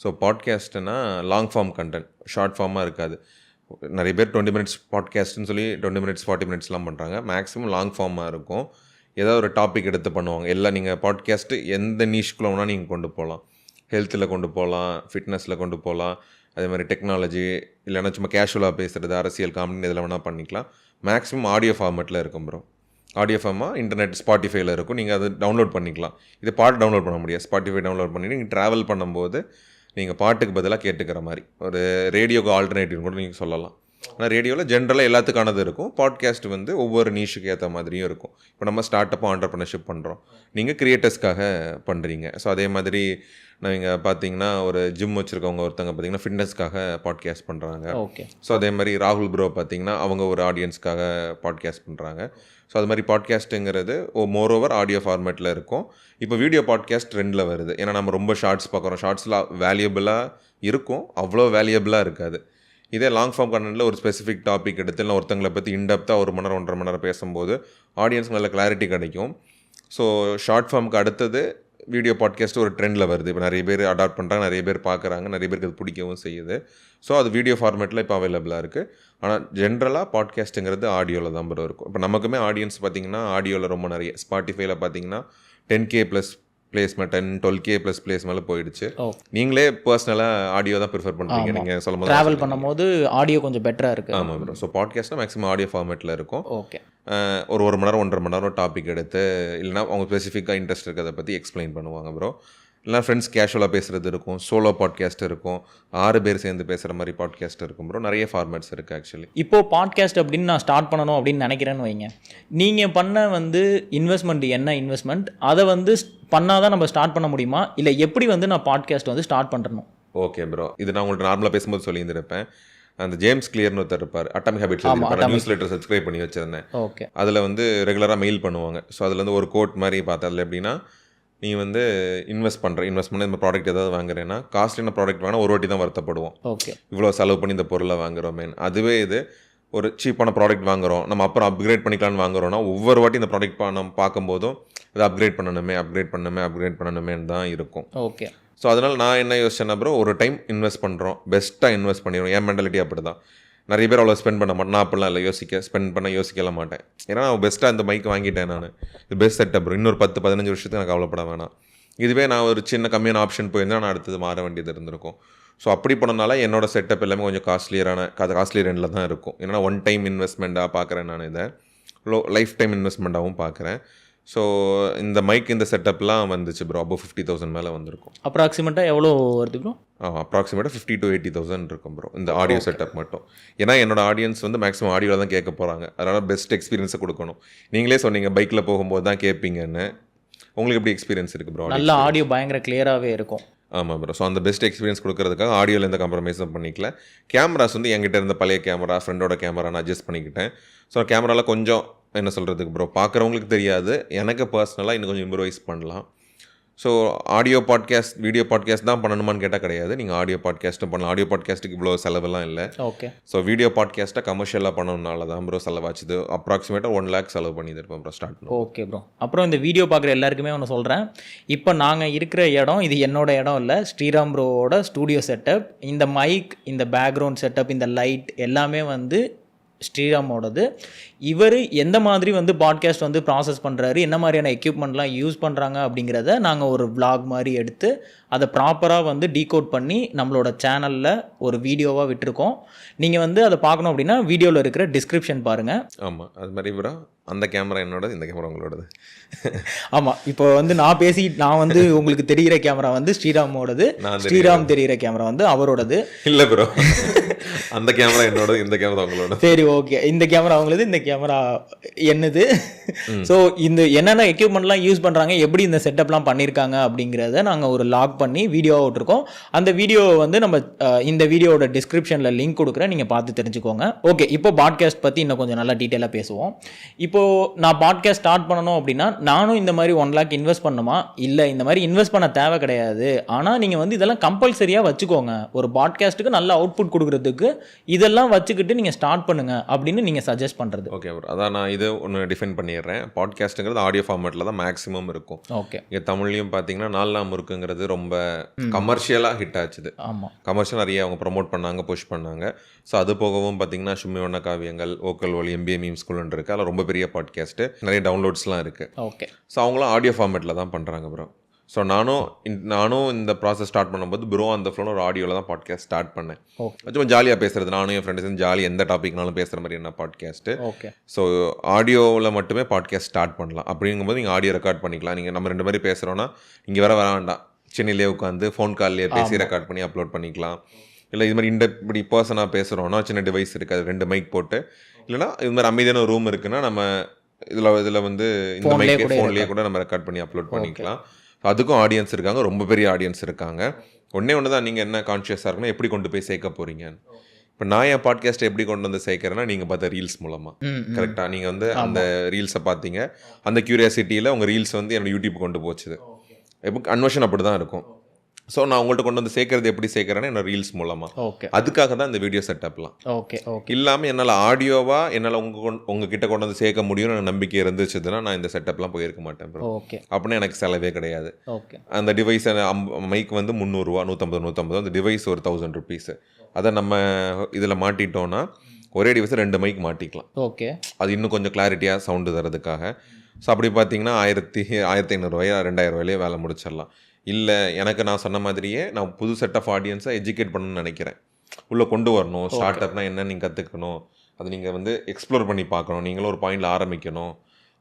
So பாட்காஸ்ட்டுனா long form content, short ஃபார்மாக இருக்காது. நிறைய பேர் 20 மினிட்ஸ் பாட்காஸ்ட்னு சொல்லி 20 மினிட்ஸ் 40 மினிட்ஸ்லாம் பண்ணுறாங்க. மேக்ஸிமம் லாங் ஃபார்மாக இருக்கும். ஏதாவது ஒரு டாபிக் எடுத்து பண்ணுவாங்க. எல்லாம் நீங்கள் பாட்காஸ்ட்டு எந்த நீஷ்குள்ளே வேணால் நீங்கள் கொண்டு போகலாம். ஹெல்த்தில் கொண்டு போகலாம், ஃபிட்னஸில் கொண்டு போகலாம், அதே மாதிரி டெக்னாலஜி, இல்லைன்னா சும்மா கேஷுவலாக பேசுகிறது, அரசியல், காமெடி இதில் வேணால் பண்ணிக்கலாம். மேக்ஸிமம் ஆடியோ ஃபார்மேட்டில் இருக்கும் ப்ரோ. ஆடியோ ஃபார்மாக இன்டர்நெட் ஸ்பாட்டிஃபைல இருக்கும். நீங்கள் அது டவுன்லோட் பண்ணிக்கலாம். இது பாட்டு டவுன்லோட் பண்ண முடியாது. ஸ்பாட்டிஃபை டவுன்லோட் பண்ணிவிட்டு நீங்கள் ட்ராவல் பண்ணும்போது நீங்கள் பாட்டுக்கு பதிலாக கேட்டுக்கிற மாதிரி ஒரு ரேடியோக்கு ஆல்டர்னேட்டிவ் கூட நீங்கள் சொல்லலாம். ஆனால் ரேடியோவில் ஜென்ரலாக எல்லாத்துக்கானது இருக்கும். பாட்காஸ்ட் வந்து ஒவ்வொரு நீஷுக்கு ஏற்ற மாதிரியும் இருக்கும். இப்போ நம்ம ஸ்டார்ட் அப்பும் ஆண்டர்ப்ரனர்ஷிப் பண்ணுறோம், நீங்கள் கிரியேட்டர்ஸ்க்காக பண்ணுறீங்க. ஸோ அதே மாதிரி நீங்கள் பார்த்தீங்கன்னா ஒரு ஜிம் வச்சுருக்கவங்க ஒருத்தவங்க பார்த்தீங்கன்னா ஃபிட்னஸ்க்காக பாட்காஸ்ட் பண்ணுறாங்க. ஓகே. ஸோ அதே மாதிரி ராகுல் ப்ரோ பார்த்தீங்கன்னா அவங்க ஒரு ஆடியன்ஸ்க்காக பாட்காஸ்ட் பண்ணுறாங்க. ஸோ அது மாதிரி பாட்காஸ்ட்டுங்கிறது மோரோவர் ஆடியோ ஃபார்மேட்டில் இருக்கும். இப்போ வீடியோ பாட்காஸ்ட் ட்ரெண்டில் வருது. ஏன்னா நம்ம ரொம்ப ஷார்ட்ஸ் பார்க்குறோம். ஷார்ட்ஸில் வேல்யூபிளாக இருக்கும், அவ்வளோ வேல்யூபிளாக இருக்காது. இதே லாங் ஃபார்ம் கண்டென்ட்டில் ஒரு ஸ்பெசிஃபிக் டாபிக் எடுத்து இல்லை ஒருத்தங்களை பற்றி இன்டெப்த்தாக 1 மணி நேரம் 1.5 மணி நேரம் பேசும்போது ஆடியன்ஸ்க்கு நல்ல கிளாரிட்டி கிடைக்கும். ஸோ ஷார்ட் ஃபார்முக்கு அடுத்தது வீடியோ பாட்காஸ்ட்டு ஒரு ட்ரெண்டில் வருது. இப்போ நிறைய பேர் அடாப்ட் பண்ணுறாங்க, நிறைய பேர் பார்க்குறாங்க, நிறைய பேருக்கு அது பிடிக்கவும் செய்யுது. ஸோ அது வீடியோ ஃபார்மேட்டில் இப்போ அவைலபிளாக இருக்குது. ஆனால் ஜென்ரலாக பாட்காஸ்ட்டுங்கிறது ஆடியோவில் தான் ப்ரோ இருக்கும். இப்போ நமக்குமே ஆடியன்ஸ் பார்த்திங்கன்னா ஆடியோவில் ரொம்ப நிறைய ஸ்பாட்டிஃபைல பார்த்தீங்கன்னா 10K plus placement 12K plus place மேலே போயிடுச்சு. நீங்களே பர்சனலாக ஆடியோ தான் ப்ரிஃபர் பண்ணுறீங்க. நீங்கள் சொல்லும்போது ட்ராவல் பண்ணும்போது ஆடியோ கொஞ்சம் பெட்டராக இருக்குது. ஆமாம் ப்ரோ. ஸோ பாட்காஸ்ட்னா மேக்ஸிமம் ஆடியோ ஃபார்மேட்டில் இருக்கும். ஓகே. ஒரு 1 மணி நேரம் 1.5 மணி நேரம் டாபிக் எடுத்து இல்லைனா அவங்க ஸ்பெசிஃபிக்காக இன்ட்ரெஸ்ட் இருக்கிறத பற்றி எக்ஸ்பிளைன் பண்ணுவாங்க ப்ரோ. இல்லைனா ஃப்ரெண்ட்ஸ் கேஷுவலாக பேசுகிறது இருக்கும், சோலோ பாட்காஸ்ட் இருக்கும், 6 பேர் சேர்ந்து பேசுகிற மாதிரி பாட்காஸ்ட் இருக்கும் ப்ரோ. நிறைய ஃபார்மேட்ஸ் இருக்குது ஆக்சுவலி. இப்போது பாட்காஸ்ட் அப்படின்னு நான் ஸ்டார்ட் பண்ணணும் அப்படின்னு நினைக்கிறேன்னு வைங்க. நீங்கள் பண்ண இன்வெஸ்ட்மெண்ட் என்ன இன்வெஸ்ட்மெண்ட், அதை பண்ணால் தான் நம்ம ஸ்டார்ட் பண்ண முடியுமா, இல்லை எப்படி நான் பாட்காஸ்ட் ஸ்டார்ட் பண்ணுறணும்? Okay bro. இது நான் உங்கள்கிட்ட நார்மலாக பேசும்போது சொல்லியிருந்திருப்பேன். அந்த ஜேம்ஸ் கிளியர்னு ஒருத்தர் இருப்பார், atomic habits news letter subscribe பண்ணி வச்சுருந்தேன். ஓகே. அதில் ரெகுலராக மெயில் பண்ணுவாங்க. ஸோ அதில் ஒரு கோட் மாதிரி பார்த்தா அதில் எப்படின்னா, நீ இன்வெஸ்ட் பண்ண இந்த ப்ராடக்ட் ஏதாவது வாங்குறேன்னா காஸ்ட்லியான ப்ராடக்ட் வாங்கினா ஒரு வாட்டி தான் வருத்தப்படுவோம். ஓகே. இவ்வளோ செலவு பண்ணி இந்த பொருளை வாங்குறோமே. அதுவே இது ஒரு சீப்பான ப்ராடக்ட் வாங்குகிறோம், நம்ம அப்புறம் அப்கிரேட் பண்ணிக்கலான்னு வாங்குறோன்னா ஒவ்வொரு வாட்டி இந்த ப்ராடக்ட் நம்ம பார்க்கும்போதும் இதை அப்கிரேட் பண்ணணுமேன்னு தான் இருக்கும். ஓகே. ஸோ அதனால் நான் என்ன யோசிச்சேன்னா ப்ரோ, ஒரு டைம் இன்வெஸ்ட் பண்ணுறோம், பெஸ்ட்டாக இன்வெஸ்ட் பண்ணிடுவோம். என் மென்டாலிட்டி அப்படி தான். நிறைய பேர் அவ்வளோ ஸ்பெண்ட் பண்ண மாட்டேன். நான் அப்படிலாம் இல்லை, யோசிக்கல மாட்டேன். ஏன்னா நான் பெஸ்ட்டாக இந்த மைக் வாங்கிட்டேன், நான் இது பெஸ்ட் செட்டப் ப்ரோ. இன்னொரு 10-15 வருஷத்துக்கு எனக்கு கவலைப்பட வேணாம். இதுவே நான் ஒரு சின்ன கம்மியான ஆப்ஷன் போயிருந்தால் நான் அடுத்தது மாற வேண்டியது இருந்திருக்கும். ஸோ அப்படி போனதுனால என்னோட செட்டப் எல்லாமே கொஞ்சம் காஸ்ட்லி ரெண்டில் தான் இருக்கும். ஏன்னா 1 டைம் இன்வெஸ்ட்மெண்ட்டாக பார்க்குறேன், நான் இதை லைஃப் டைம் இன்வெஸ்ட்மெண்ட்டாகவும் பார்க்குறேன். ஸோ இந்த மைக் இந்த செட்டப்லாம் வந்துச்சு ப்ரோ, அபோவ் 50,000 மேலே வந்திருக்கும். அப்ராக்சிமேட்டாக எவ்வளோ வருது ப்ரோ? அப்ராக்சிமேட்டாக 50,000 to 80,000 இருக்கும் ப்ரோ, இந்த ஆடியோ செட்டப் மட்டும். ஏன்னா என்னோட ஆடியன்ஸ் மேக்ஸிமம் ஆடியோவில் தான் கேட்க போகிறாங்க. அதனால் பெஸ்ட் எக்ஸ்பீரியன்ஸை கொடுக்கணும். நீங்களே சொன்னீங்க பைக்கில் போகும்போது தான் கேட்பீங்கன்னு. உங்களுக்கு எப்படி எக்ஸ்பீரியன்ஸ் இருக்குது ப்ரோ? நல்ல ஆடியோ பயங்கர கிளியராகவே இருக்கும். ஆமாம் ப்ரோ. ஸோ அந்த பெஸ்ட் எக்ஸ்பீரியன்ஸ் கொடுக்கறதுக்காக ஆடியோவில் எந்த காம்ப்ரமைஸும் பண்ணிக்கல. கேமராஸ் என்கிட்ட இருந்த பழைய கேமரா, ஃப்ரெண்டோட கேமரா நான் அட்ஜஸ்ட் பண்ணிக்கிட்டேன். ஸோ கேமராவில் கொஞ்சம் என்ன சொல்கிறதுக்கு ப்ரோ, பார்க்குறவங்களுக்கு தெரியாது, எனக்கு பர்சனலாக இன்னும் கொஞ்சம் இம்ப்ரூவைஸ் பண்ணலாம். So audio podcast video podcast தான் பண்ணணுமான்னு கேட்டால் கிடையாது. நீங்கள் ஆடியோ பாட்காஸ்ட்டும் பண்ணலாம். ஆடியோ பாட்காஸ்ட்டுக்கு இவ்வளோ செலவெல்லாம் இல்லை. ஓகே. ஸோ வீடியோ பாட்காஸ்ட்டை கமர்ஷியலாக பண்ணணுனால தான் ப்ரோ செலவாச்சுது. அப்ராக்சிமேட்டாக 1 lakh செலவு பண்ணியிருப்பேன் ப்ரோ ஸ்டார்ட் பண்ணி. Okay bro. அப்புறம் இந்த வீடியோ பார்க்குற எல்லாருக்குமே ஒன்று சொல்கிறேன். இப்போ நாங்கள் இருக்கிற இடம் இது என்னோட இடம் இல்லை, ஸ்ரீராம் ப்ரோவோட ஸ்டூடியோ செட்டப். இந்த மைக், இந்த பேக்ரவுண்ட் செட்டப், இந்த லைட் எல்லாமே ஸ்ரீராமோடது. இவர் எந்த மாதிரி பாட்காஸ்ட் ப்ராசஸ் பண்ணுறாரு, என்ன மாதிரியான எக்யூப்மெண்ட்லாம் யூஸ் பண்ணுறாங்க அப்படிங்கிறத நாங்கள் ஒரு vlog மாதிரி எடுத்து அதை ப்ராப்பராக டீகோட் பண்ணி நம்மளோட சேனலில் ஒரு வீடியோவாக விட்டுருக்கோம். நீங்கள் அதை பார்க்கணும் அப்படின்னா வீடியோவில் இருக்கிற டிஸ்கிரிப்ஷன் பாருங்கள். ஆமாம், அது மாதிரி ப்ரோ. அந்த கேமரா என்னோடது, இந்த கேமரா உங்களோடது. ஆமாம். இப்போ நான் உங்களுக்கு தெரிகிற கேமரா ஸ்ரீராமோடது, ஸ்ரீராம் தெரிகிற கேமரா அவரோடது. இல்லை ப்ரோ, அந்த கேமரா என்னோடது, இந்த கேமரா உங்களோட. சரி, ஓகே. இந்த கேமரா உங்களது, இந்த கேமரா என்னது. ஸோ இந்த என்னென்ன எக்யூப்மெண்ட்லாம் யூஸ் பண்ணுறாங்க, எப்படி இந்த செட்டப்லாம் பண்ணியிருக்காங்க அப்படிங்கிறத நாங்கள் ஒரு லாக் பண்ணி வீடியோவாக விட்டுருக்கோம். அந்த வீடியோ நம்ம இந்த வீடியோவோட டிஸ்கிரிப்ஷனில் லிங்க் கொடுக்குறேன், நீங்கள் பார்த்து தெரிஞ்சுக்கோங்க. ஓகே, இப்போ பாட்காஸ்ட் பற்றி இன்னும் கொஞ்சம் நல்லா டீட்டெயிலாக பேசுவோம். இப்போ இப்போது நான் பாட்காஸ்ட் ஸ்டார்ட் பண்ணணும் அப்படின்னா நானும் இந்த மாதிரி 1 lakh இன்வெஸ்ட் பண்ணுமா? இல்லை, இந்த மாதிரி இன்வெஸ்ட் பண்ண தேவை கிடையாது. ஆனால் நீங்கள் வந்து இதெல்லாம் கம்பல்சரியாக வச்சுக்கோங்க. ஒரு பாட்காஸ்ட்டுக்கு நல்ல அவுட்புட் கொடுக்குறதுக்கு இதெல்லாம் வச்சுக்கிட்டு நீங்கள் ஸ்டார்ட் பண்ணுங்கள் அப்படின்னு நீங்கள் சஜஸ்ட் பண்ணுறது. ஓகே ப்ரோ, அதான் நான் இது ஒன்று டிஃபைன் பண்ணிடுறேன். பாட்காஸ்ட்டுங்கிறது ஆடியோ ஃபார்மேட்டில் தான் மேக்ஸிமம் இருக்கும். ஓகே. இங்கே தமிழ்லையும் பார்த்தீங்கன்னா 4 நாள் முறுக்குங்கிறது ரொம்ப கமர்ஷியலாக ஹிட் ஆச்சுது. ஆமாம், கமர்ஷியல் நிறைய அவங்க ப்ரொமோட் பண்ணாங்க, புஷ் பண்ணாங்க. ஸோ அது போகவும் பார்த்தீங்கன்னா சும்மி வண்ண காவியங்கள், ஓக்கல் ஒலி, MBA மீம் ஸ்கூல்னு இருக்குது. அதில் ரொம்ப பெரிய பாட்காஸ்ட்டு, நிறைய டவுன்லோட்ஸ்லாம் இருக்குது. ஓகே. ஸோ அவங்களும் ஆடியோ ஃபார்மேட்டில் தான் பண்ணுறாங்க ப்ரோ. ஸோ நானும் இந்த ப்ராசஸ் ஸ்டார்ட் பண்ணும்போது ப்ரோ அந்த ஃப்ளோன்னு ஒரு ஆடியோவில் தான் பாட்காஸ்ட் ஸ்டார்ட் பண்ணேன். கொஞ்சம் ஜாலியாக பேசுறது, நானும் என் ஃப்ரெண்ட்ஸ் ஜாலியாக எந்த டாபிக்னாலும் பேசுகிற மாதிரி என்ன பாட்காஸ்ட்டு. ஓகே. ஸோ ஆடியோவில் மட்டுமே பாட்காஸ்ட் ஸ்டார்ட் பண்ணலாம். அப்படிங்கும்போது நீங்கள் ஆடியோ ரெக்கார்ட் பண்ணிக்கலாம். நீங்கள் நம்ம 2 மாதிரி பேசுகிறோன்னா இங்கே வர வேண்டாம், சென்னையிலே உட்காந்து ஃபோன் கால்லேயே பேசி ரெக்கார்ட் பண்ணி அப்லோட் பண்ணிக்கலாம். இல்லை இது மாதிரி இப்படி பர்சனாக பேசுகிறோன்னா சின்ன டிவைஸ் இருக்குது, அது 2 மைக் போட்டு, இல்லைனா இது மாதிரி அமைதியான ரூம் இருக்குன்னா நம்ம இதில் வந்து இந்த மைக் ஃபோன்லேயே கூட நம்ம ரெக்கார்ட் பண்ணி அப்லோட் பண்ணிக்கலாம். அதுக்கும் ஆடியன்ஸ் இருக்காங்க, ரொம்ப பெரிய ஆடியன்ஸ் இருக்காங்க. ஒன்று தான், நீங்கள் என்ன கான்ஷியஸாக இருக்குன்னா எப்படி கொண்டு போய் சேர்க்க போகிறீங்க. இப்போ நான் என் பாட்காஸ்ட்டை எப்படி கொண்டு வந்து சேர்க்குறேன்னா நீங்கள் பார்த்த ரீல்ஸ் மூலமாக. கரெக்டாக நீங்கள் வந்து அந்த ரீல்ஸை பார்த்தீங்க, அந்த க்யூரியாசிட்டியில் உங்கள் ரீல்ஸ் வந்து என்னோட யூடியூப் கொண்டு போச்சுது. இப்போ கன்வர்ஷன் அப்படி தான் இருக்கும். ஸோ நான் உங்கள்கிட்ட கொண்டு வந்து சேர்க்கறது எப்படி சேர்க்குறேன்னா என்னோட ரீல்ஸ் மூலமாக. ஓகே. அதுக்காக தான் இந்த வீடியோ செட்டப்லாம். ஓகே. ஓகே. இல்லாமல் என்னால் ஆடியோவாக என்னால் உங்ககிட்ட கொண்டு வந்து சேர்க்க முடியும்னு நம்பிக்கை இருந்துச்சுன்னா நான் இந்த செட்டப்லாம் போயிருக்க மாட்டேன் ப்ரோ. ஓகே. அப்படின்னா எனக்கு செலவே கிடையாது. ஓகே. அந்த டிவைஸை மைக் வந்து 300 ரூபா, 150 அந்த டிவைஸ் ஒரு 1000 rupees. அதை நம்ம இதில் மாட்டிட்டோன்னா ஒரே டிவைஸை 2 மைக் மாட்டிக்கலாம். ஓகே. அது இன்னும் கொஞ்சம் கிளாரிட்டியாக சவுண்டு தரதுக்காக. ஸோ அப்படி பார்த்தீங்கன்னா 1500 ரூபாயா 2000 ரூபாயிலே வேலை முடிச்சிடலாம். இல்லை எனக்கு நான் சொன்ன மாதிரியே நான் புது செட் ஆஃப் ஆடியன்ஸை எஜுகேட் பண்ணணும்னு நினைக்கிறேன், உள்ளே கொண்டு வரணும். ஸ்டார்ட் அப்னா என்ன நீங்கள் கற்றுக்கணும், அது நீங்கள் வந்து எக்ஸ்ப்ளோர் பண்ணி பார்க்கணும், நீங்களும் ஒரு பாயிண்டில் ஆரம்பிக்கணும்.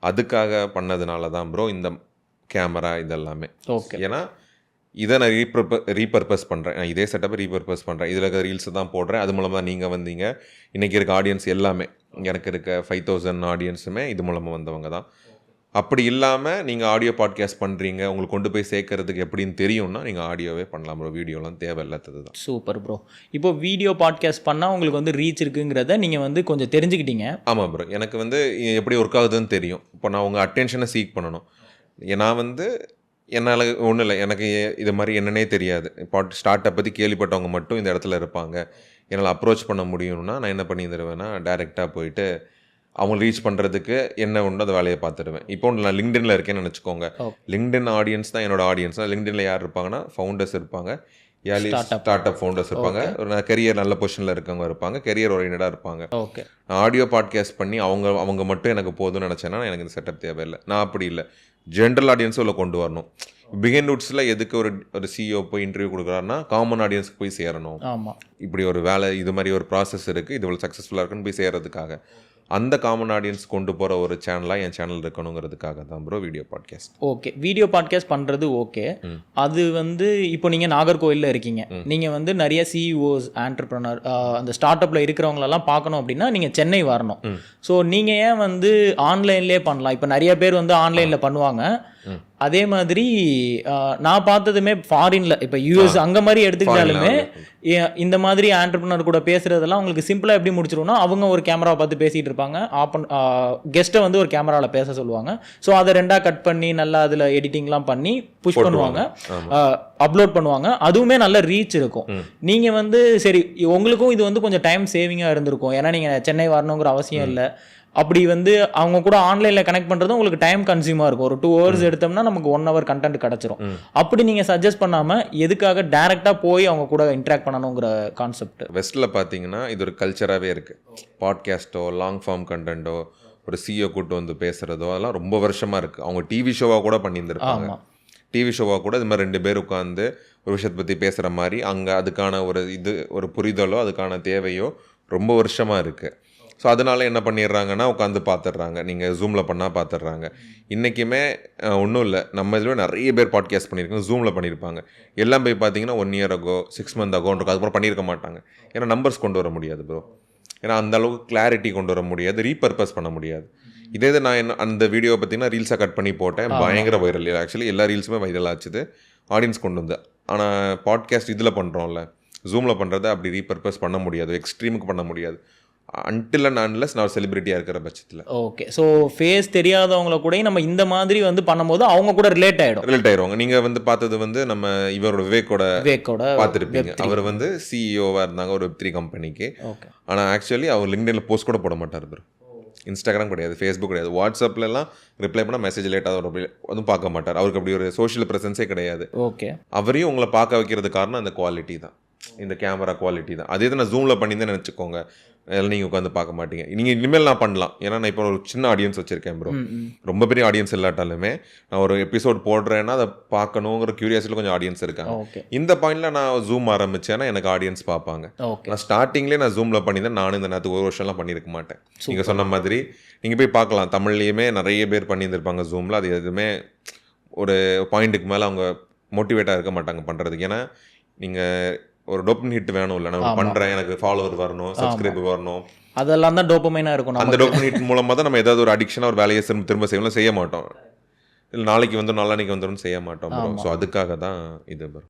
அதுக்காக பண்ணதுனால தான் ப்ரோ இந்த கேமரா இதெல்லாமே. ஓகே. ஏன்னா இதை நான் ரீபர்பஸ் பண்ணுறேன், நான் இதே செட்டப்பை ரீபர்பஸ் பண்ணுறேன், இதில் இருக்க ரீல்ஸை தான் போடுறேன். அது மூலமாக தான் நீங்கள் வந்தீங்க. இன்றைக்கி இருக்க ஆடியன்ஸ் எல்லாமே, எனக்கு இருக்க 5000 ஆடியன்ஸுமே இது மூலமாக வந்தவங்க தான். அப்படி இல்லாமல் நீங்கள் ஆடியோ பாட்காஸ்ட் பண்ணுறீங்க, உங்களுக்கு கொண்டு போய் சேர்க்கறதுக்கு எப்படின்னு தெரியும்னா நீங்கள் ஆடியோவே பண்ணலாம் ப்ரோ. வீடியோலாம் தேவையில்லாதது தான். Super bro. இப்போ வீடியோ பாட்காஸ்ட் பண்ணால் உங்களுக்கு வந்து ரீச் இருக்குங்கிறத நீங்கள் வந்து கொஞ்சம் தெரிஞ்சுக்கிட்டீங்க. ஆமாம் ப்ரோ, எனக்கு வந்து எப்படி ஒர்க் ஆகுதுன்னு தெரியும். இப்போ நான் உங்கள் அட்டென்ஷனை சீக் பண்ணணும். நான் வந்து என்னால் ஒன்றும் இல்லை, எனக்கு இது மாதிரி என்னன்னே தெரியாது. ஸ்டார்ட் அப் பற்றி கேள்விப்பட்டவங்க மட்டும் இந்த இடத்துல இருப்பாங்க, என்னால் அப்ரோச் பண்ண முடியும்னா நான் என்ன பண்ணி தருவேன்னா டைரெக்டாக போயிட்டு அவங்க ரீச் பண்ணுறதுக்கு என்ன உண்டோ அந்த வேலையை பார்த்துடுவேன். இப்போ நான் லிங்க்டின்ல இருக்கேன்னு நினச்சிக்கோங்க. லிங்க்டின் ஆடியன்ஸ் தான் என்னோட ஆடியன்ஸ். லிங்க்டின்ல யார் இருப்பாங்கன்னா ஃபவுண்டர்ஸ் இருப்பாங்க, ஸ்டார்ட் அப் ஃபவுண்டர்ஸ் இருப்பாங்க, ஒரு கரியர் நல்ல பொசிஷனில் இருக்கவங்க இருப்பாங்க, கரியர் ஓரியன்டாக இருப்பாங்க. ஓகே. ஆடியோ பாட்காஸ்ட் பண்ணி அவங்க மட்டும் எனக்கு போதும்னு நினச்சேன்னா எனக்கு இந்த செட்டப் தேவையில்லை. நான் அப்படி இல்லை, ஜென்ரல் ஆடியன்ஸும் உள்ள கொண்டு வரணும். பிகின் ரூட்ஸில் எதுக்கு ஒரு CEO போய் இன்டர்வியூ கொடுக்குறாருன்னா காமன் ஆடியன்ஸ்க்கு போய் சேரணும். ஆமாம், இப்படி ஒரு வேலை, இது மாதிரி ஒரு ப்ராசஸ் இருக்குது, இது இவ்வளோ சக்ஸஸ்ஃபுல்லாக இருக்குன்னு போய் சேர்றதுக்காக அந்த காமன் ஆடியன்ஸ் கொண்டு போகிற ஒரு சேனலாக என் சேனல் இருக்கணுங்கிறதுக்காக தான் bro video podcast. Okay. Video podcast பண்ணுறது ஓகே. அது வந்து இப்போ நீங்கள் நாகர்கோவிலில் இருக்கீங்க, நீங்கள் வந்து நிறைய CEOs, ஆண்டர்ப்ரனர், அந்த ஸ்டார்ட் அப்பில் இருக்கிறவங்களெல்லாம் பார்க்கணும் அப்படின்னா நீங்கள் சென்னை வரணும். ஸோ நீங்கள் ஏன் வந்து ஆன்லைன்லேயே பண்ணலாம். இப்போ நிறைய பேர் வந்து ஆன்லைனில் பண்ணுவாங்க. அதே மாதிரி நான் பார்த்ததுமே ஃபாரின்ல இப்போ US அங்கே மாதிரி எடுத்துக்கிட்டாலுமே இந்த மாதிரி ஆண்டர்ப்ரனர் கூட பேசுகிறதெல்லாம் உங்களுக்கு சிம்பிளாக எப்படி முடிச்சிருவோம்னா அவங்க ஒரு கேமராவை பார்த்து பேசிகிட்டு இருப்பாங்க, கெஸ்ட்டை வந்து ஒரு கேமராவில் பேச சொல்லுவாங்க. ஸோ அதை 2ஆக கட் பண்ணி நல்லா அதில் எடிட்டிங்லாம் பண்ணி புஷ் பண்ணுவாங்க, அப்லோட் பண்ணுவாங்க. அதுவுமே நல்ல ரீச் இருக்கும். நீங்கள் வந்து சரி உங்களுக்கும் இது வந்து கொஞ்சம் டைம் சேவிங்காக இருந்திருக்கும், ஏன்னா நீங்கள் சென்னை வரணுங்கிற அவசியம் இல்லை. அப்படி வந்து அவங்க கூட ஆன்லைனில் கனெக்ட் பண்ணுறது உங்களுக்கு டைம் கன்சியூமாக இருக்கும். ஒரு 2 hours எடுத்தோம்னா நமக்கு 1 hour கண்டென்ட் கிடச்சிரும். அப்படி நீங்கள் சஜஸ்ட் பண்ணாமல் எதுக்காக டேரெக்டாக போய் அவங்க கூட இன்ட்ராக்ட் பண்ணணுங்கிற கான்செப்ட்? வெஸ்ட்டில் பார்த்தீங்கன்னா இது ஒரு கல்ச்சராகவே இருக்குது. பாட்காஸ்ட்டோ லாங் ஃபார்ம் கண்டென்ட்டோ ஒரு CEO கூட்டு வந்து பேசுகிறதோ அதெல்லாம் ரொம்ப வருஷமாக இருக்குது. அவங்க டிவி ஷோவாக கூட பண்ணியிருந்திருப்பாங்க. டிவி ஷோவாக கூட இது மாதிரி 2 பேர் உட்காந்து ஒரு விஷயத்தை பற்றி பேசுகிற மாதிரி அங்கே அதுக்கான ஒரு புரிதலோ அதுக்கான தேவையோ ரொம்ப வருஷமாக இருக்குது. ஸோ அதனால் என்ன பண்ணிடுறாங்கன்னா உட்காந்து பார்த்துட்றாங்க, நீங்கள் ஜூமில் பண்ணால் பார்த்துட்றாங்க. இன்றைக்குமே ஒன்றும் இல்லை, நம்ம இதில் நிறைய பேர் பாட்காஸ்ட் பண்ணியிருக்காங்க, ஜூமில் பண்ணியிருப்பாங்க. எல்லாம் போய் பார்த்தீங்கன்னா 1 year ago 6 months ago அதுக்கப்புறம் பண்ணியிருக்க மாட்டாங்க. ஏன்னா நம்பர்ஸ் கொண்டு வர முடியாது ப்ரோ, ஏன்னா அந்த அளவுக்கு கிளாரிட்டி கொண்டு வர முடியாது, ரீபர்பஸ் பண்ண முடியாது. இதே நான் அந்த வீடியோவை பார்த்தீங்கன்னா ரீல்ஸாக கட் பண்ணி போட்டேன், பயங்கர வைரல். ஆக்சுவலி எல்லா ரீல்ஸுமே வைரல் ஆச்சுது, ஆடியன்ஸ் கொண்டு வந்து. ஆனால் பாட்காஸ்ட் இதில் பண்ணுறோம்ல, ஜூமில் பண்ணுறதை அப்படி ரீபர்பஸ் பண்ண முடியாது, எக்ஸ்ட்ரீமுக்கு பண்ண முடியாது. அன்டில் அண்ட் அன்லெஸ் நான் ஒரு செலிபிரிட்டியாக இருக்கிற பட்சத்தில். ஓகே. ஸோ ஃபேஸ் தெரியாதவங்கள கூட நம்ம இந்த மாதிரி வந்து பண்ணும்போது அவங்க கூட ரிலேட் ஆயிடுவாங்க. நீங்கள் வந்து பார்த்தது வந்து நம்ம இவரோட விவேக்கோட பார்த்துருப்பீங்க. அவர் வந்து சிஇஓவாக இருந்தாங்க ஒரு Web3 கம்பெனிக்கு. ஓகே. ஆனால் ஆக்சுவலி அவர் லிங்க்டின்ல போஸ்ட் கூட போட மாட்டார் ப்ரோ. இன்ஸ்டாகிராம் கிடையாது, ஃபேஸ்புக் கிடையாது, வாட்ஸ்அப்லலாம் ரிப்ளை பண்ணால் மெசேஜ் லேட்டாக அதுவும் பார்க்க மாட்டார். அவருக்கு அப்படி ஒரு சோஷியல் ப்ரெசன்ஸே கிடையாது. ஓகே. அவரையும் உங்களை பார்க்க வைக்கிறது காரணம் அந்த குவாலிட்டி தான், இந்த கேமரா குவாலிட்டி தான். அதே தான் நான் ஜூமில் பண்ணியிருந்தேன் நினச்சிக்கோங்க, அதெல்லாம் நீங்கள் உட்காந்து பார்க்க மாட்டீங்க. நீங்கள் இனிமேல் நான் பண்ணலாம், ஏன்னா நான் இப்போ ஒரு சின்ன ஆடியன்ஸ் வச்சுருக்கேன் ப்ரோ. ரொம்ப பெரிய ஆடியன்ஸ் இல்லாட்டாலுமே நான் ஒரு எபிசோட் போடுறேன்னா அதை பார்க்கணுங்கிற க்யூரியாசிட்டியில் கொஞ்சம் ஆடியன்ஸ் இருக்காங்க. இந்த பாயிண்டில் நான் ஜூம் ஆரம்பித்தேன்னா எனக்கு ஆடியன்ஸ் பார்ப்பாங்க. நான் ஸ்டார்டிங்லேயே நான் ஜூமில் பண்ணியிருந்தேன். நானும் இந்த நேரத்துக்கு ஒரு வருஷம்லாம் பண்ணியிருக்க மாட்டேன். நீங்கள் சொன்ன மாதிரி நீங்கள் போய் பார்க்கலாம், தமிழ்லேயுமே நிறைய பேர் பண்ணியிருந்திருப்பாங்க ஜூமில். அது எதுவுமே ஒரு பாயிண்ட்டுக்கு மேலே அவங்க மோட்டிவேட்டாக இருக்க மாட்டாங்க பண்ணுறதுக்கு. ஏன்னா நீங்கள் ஒரு டோபமைன் ஹிட் வேணும், இல்லை நான் பண்ணுறேன், எனக்கு ஃபாலோவர் வரணும், சப்ஸ்கிரைபர் வரணும், அதெல்லாம் தான் டோபமைனாக இருக்கும். அந்த டோபமைன் ஹிட் மூலமாக தான் நம்ம ஏதாவது ஒரு அடிக்ஷனாக ஒரு வேலையை திரும்ப செய்ய மாட்டோம். இல்லை நாளைக்கு வந்து நாளைக்கு வந்துடும் செய்ய மாட்டோம் ப்ரோ. ஸோ அதுக்காக தான் இது ப்ரோ.